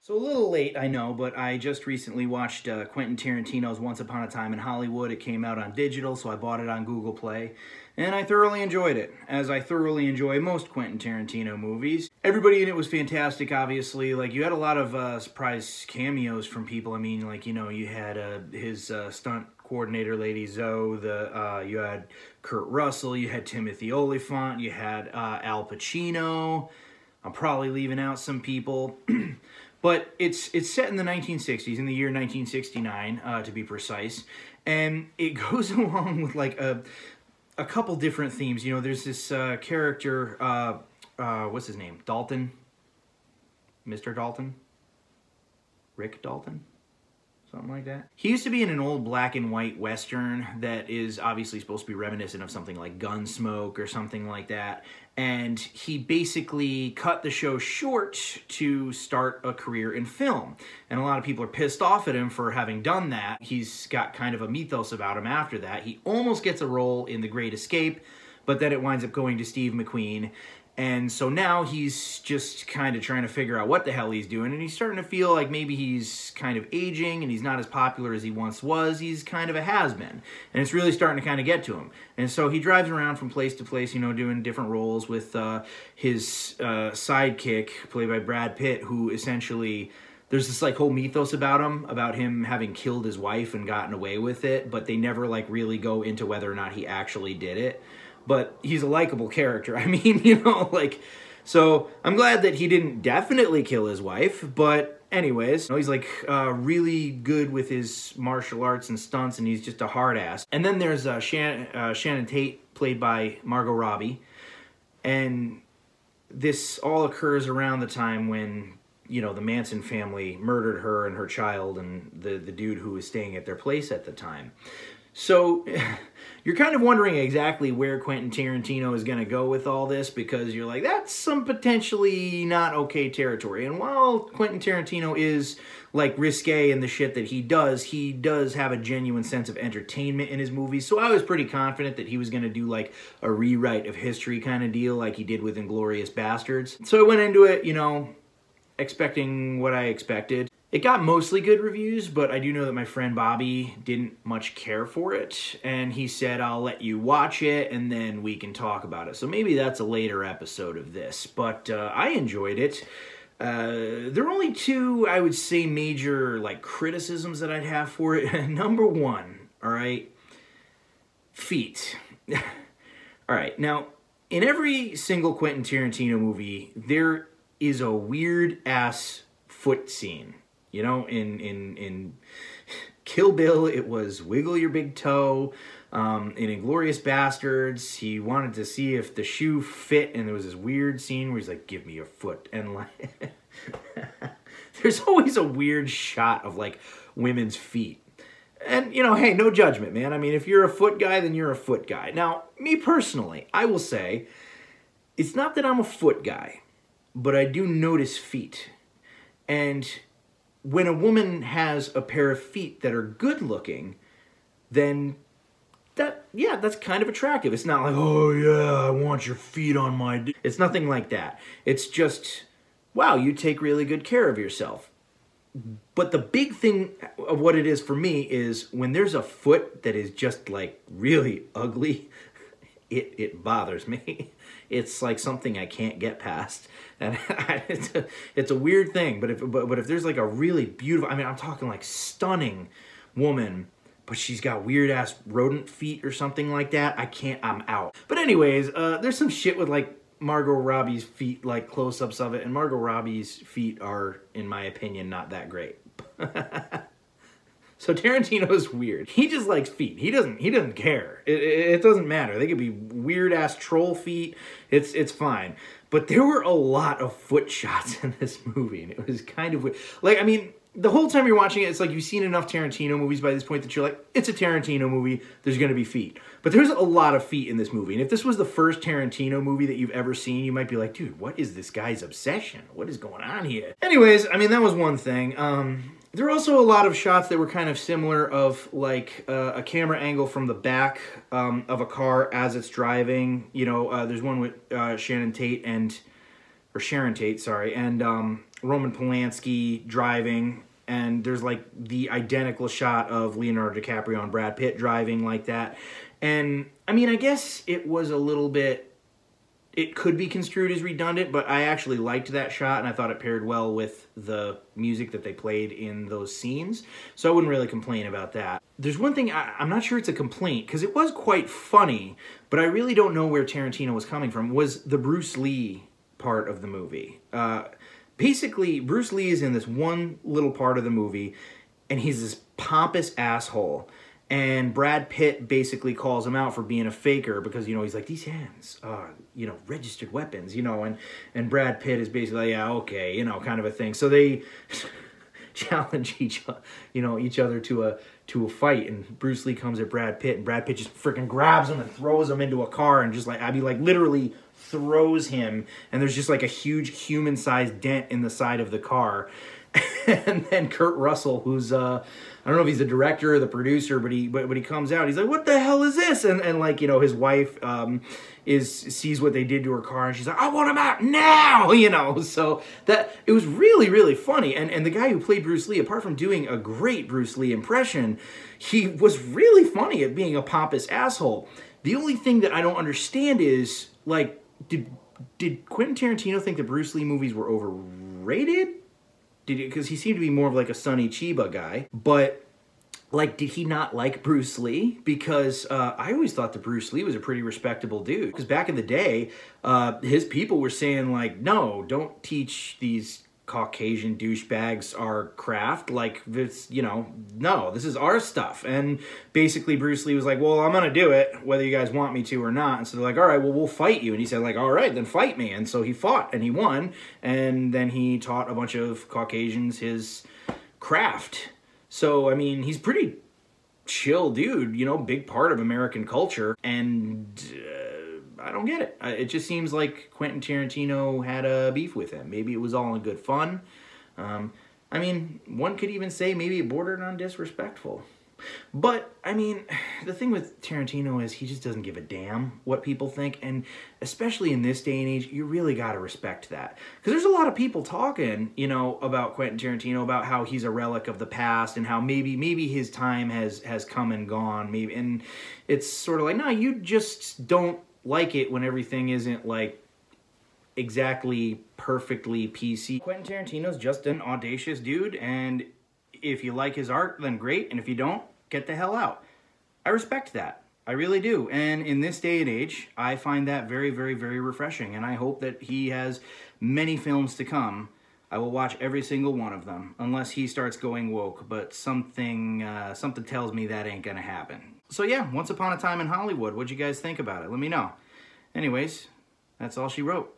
So a little late, I know, but I just recently watched Quentin Tarantino's Once Upon a Time in Hollywood. It came out on digital, so I bought it on Google Play, and I thoroughly enjoyed it, as I thoroughly enjoy most Quentin Tarantino movies. Everybody in it was fantastic, obviously. Like, you had a lot of surprise cameos from people. I mean, like, you know, you had his stunt coordinator lady Zoe, you had Kurt Russell, you had Timothy Olyphant, you had Al Pacino. I'm probably leaving out some people. But it's set in the 1960s, in the year 1969, to be precise, and it goes along with like a couple different themes. You know, there's this character, what's his name? Dalton? Mr. Dalton? Rick Dalton? Something like that. He used to be in an old black and white Western that is obviously supposed to be reminiscent of something like Gunsmoke or something like that. And he basically cut the show short to start a career in film. And a lot of people are pissed off at him for having done that. He's got kind of a mythos about him after that. He almost gets a role in The Great Escape, but then it winds up going to Steve McQueen. And so now he's just kind of trying to figure out what the hell he's doing, and he's starting to feel like maybe he's kind of aging and he's not as popular as he once was. He's kind of a has-been, and it's really starting to kind of get to him. And so he drives around from place to place, you know, doing different roles with his sidekick, played by Brad Pitt, who essentially... There's this like whole mythos about him having killed his wife and gotten away with it, but they never like really go into whether or not he actually did it. But he's a likable character. I mean, you know, like, so I'm glad that he didn't definitely kill his wife, but anyways, you know, he's like really good with his martial arts and stunts, and he's just a hard ass. And then there's Shannon Tate, played by Margot Robbie, and this all occurs around the time when, you know, the Manson family murdered her and her child and the dude who was staying at their place at the time. So you're kind of wondering exactly where Quentin Tarantino is going to go with all this, because you're like, that's some potentially not okay territory. And while Quentin Tarantino is like risque in the shit that he does have a genuine sense of entertainment in his movies. So I was pretty confident that he was going to do like a rewrite of history kind of deal like he did with Inglourious Bastards. So I went into it, you know, expecting what I expected. It got mostly good reviews, but I do know that my friend Bobby didn't much care for it, and he said, I'll let you watch it, and then we can talk about it. So maybe that's a later episode of this, but I enjoyed it. There are only two, I would say, major like criticisms that I'd have for it. Number one, all right, feet. All right, now, in every single Quentin Tarantino movie, there is a weird-ass foot scene. You know, in Kill Bill, it was wiggle your big toe. In Inglourious Bastards, he wanted to see if the shoe fit, and there was this weird scene where he's like, give me your foot. And like, there's always a weird shot of like women's feet. And, you know, hey, no judgment, man. I mean, if you're a foot guy, then you're a foot guy. Now, me personally, I will say, it's not that I'm a foot guy, but I do notice feet. And when a woman has a pair of feet that are good looking, then that's kind of attractive. It's not like, oh yeah, I want your feet on my dick. It's nothing like that. It's just, wow, you take really good care of yourself. But the big thing of what it is for me is when there's a foot that is just like really ugly, it bothers me. It's like something I can't get past, and it's a weird thing. But if there's like a really beautiful, I mean, I'm talking like stunning woman, but she's got weird ass rodent feet or something like that, I'm out. But anyways, there's some shit with like Margot Robbie's feet, like close-ups of it, and Margot Robbie's feet are, in my opinion, not that great. So Tarantino's weird. He just likes feet. He doesn't care. It doesn't matter. They could be weird-ass troll feet. It's fine. But there were a lot of foot shots in this movie, and it was kind of weird. Like, I mean, the whole time you're watching it, it's like you've seen enough Tarantino movies by this point that you're like, it's a Tarantino movie, there's going to be feet. But there's a lot of feet in this movie. And if this was the first Tarantino movie that you've ever seen, you might be like, dude, what is this guy's obsession? What is going on here? Anyways, I mean, that was one thing. There were also a lot of shots that were kind of similar of like a camera angle from the back of a car as it's driving. You know, there's one with Sharon Tate, sorry, and Roman Polanski driving, and there's like the identical shot of Leonardo DiCaprio and Brad Pitt driving like that. And I mean, I guess it was a little bit, it could be construed as redundant, but I actually liked that shot, and I thought it paired well with the music that they played in those scenes. So I wouldn't really complain about that. There's one thing, I'm not sure it's a complaint, because it was quite funny, but I really don't know where Tarantino was coming from, was the Bruce Lee part of the movie. Basically, Bruce Lee is in this one little part of the movie, and he's this pompous asshole. And Brad Pitt basically calls him out for being a faker because, you know, he's like, these hands are, you know, registered weapons, you know, and Brad Pitt is basically like, yeah, okay, you know, kind of a thing. So they challenge each other to a fight, and Bruce Lee comes at Brad Pitt, and Brad Pitt just freaking grabs him and throws him into a car, and just like, I mean, like literally throws him, and there's just like a huge human-sized dent in the side of the car. And then Kurt Russell, who's I don't know if he's the director or the producer, but he comes out, he's like, what the hell is this? And like, you know, his wife sees what they did to her car, and she's like, I want him out now, you know. So that it was really, really funny. And the guy who played Bruce Lee, apart from doing a great Bruce Lee impression, he was really funny at being a pompous asshole. The only thing that I don't understand is, like, did Quentin Tarantino think the Bruce Lee movies were overrated? Because he seemed to be more of like a Sonny Chiba guy, but like, did he not like Bruce Lee? Because I always thought that Bruce Lee was a pretty respectable dude. Because back in the day, his people were saying like, no, don't teach these Caucasian douchebags our craft. Like, this, you know, no, this is our stuff. And basically Bruce Lee was like, well, I'm gonna do it whether you guys want me to or not. And so they're like, all right, well, we'll fight you. And he said like, all right, then fight me. And so he fought and he won, and then he taught a bunch of Caucasians his craft. So I mean, he's pretty chill dude, you know, big part of American culture. And I don't get it. It just seems like Quentin Tarantino had a beef with him. Maybe it was all in good fun. I mean, one could even say maybe it bordered on disrespectful. But, I mean, the thing with Tarantino is he just doesn't give a damn what people think. And especially in this day and age, you really got to respect that. Because there's a lot of people talking, you know, about Quentin Tarantino, about how he's a relic of the past and how maybe his time has come and gone. Maybe, and it's sort of like, no, you just don't like it when everything isn't like exactly perfectly PC. Quentin Tarantino's just an audacious dude, and if you like his art, then great, and if you don't, get the hell out. I respect that. I really do. And in this day and age, I find that very, very, very refreshing, and I hope that he has many films to come. I will watch every single one of them, unless he starts going woke, but something tells me that ain't gonna happen. So yeah, Once Upon a Time in Hollywood. What'd you guys think about it? Let me know. Anyways, that's all she wrote.